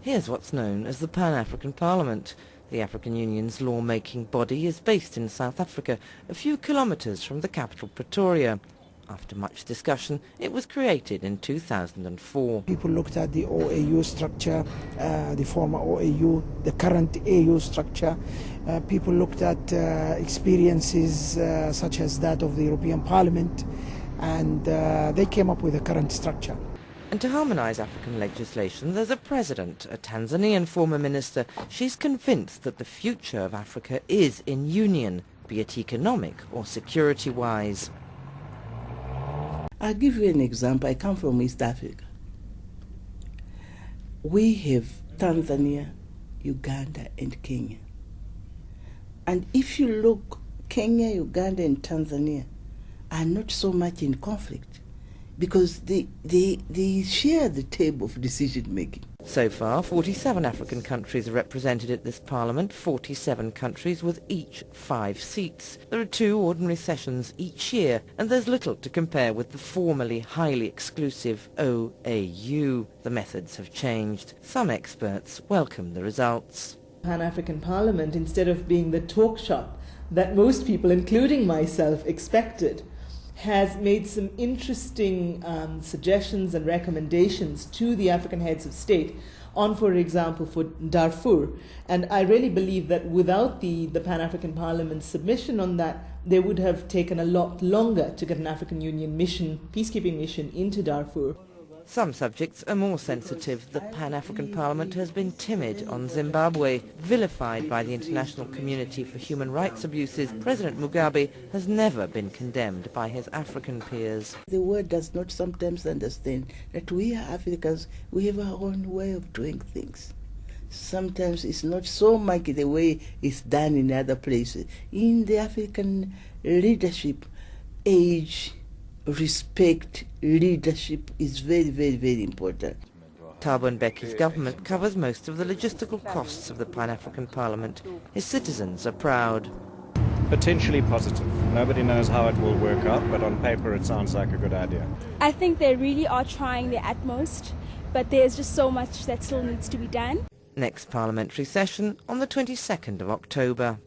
Here's what's known as the Pan-African Parliament. The African Union's law-making body is based in South Africa, a few kilometres from the capital Pretoria. After much discussion, it was created in 2004. People looked at the OAU structure, the former OAU, the current AU structure. People looked at experiences such as that of the European Parliament, and they came up with the current structure. And to harmonise African legislation, there's a president, a Tanzanian former minister. She's convinced that the future of Africa is in union, be it economic or security-wise. I'll give you an example. I come from East Africa. We have Tanzania, Uganda, and Kenya. And if you look, Kenya, Uganda, and Tanzania are not so much in conflict because they share the table of decision-making. So far, 47 African countries are represented at this parliament, 47 countries with each 5 seats. There are 2 ordinary sessions each year, and there's little to compare with the formerly highly exclusive OAU. The methods have changed. Some experts welcome the results. Pan-African Parliament, instead of being the talk shop that most people, including myself, expected, has made some interesting suggestions and recommendations to the African heads of state on, for example, for Darfur. And I really believe that without the Pan-African Parliament's submission on that, they would have taken a lot longer to get an African Union mission, peacekeeping mission, into Darfur. Some subjects are more sensitive. The Pan-African Parliament has been timid on Zimbabwe. Vilified by the international community for human rights abuses, President Mugabe has never been condemned by his African peers. The world does not sometimes understand that we are Africans, we have our own way of doing things. Sometimes it's not so much the way it's done in other places. In the African leadership, age, respect, leadership is very, very, very important. Thabo Mbeki's government covers most of the logistical costs of the Pan-African Parliament. His citizens are proud. Potentially positive. Nobody knows how it will work out, but on paper it sounds like a good idea. I think they really are trying their utmost, but there's just so much that still needs to be done. Next parliamentary session on the 22nd of October.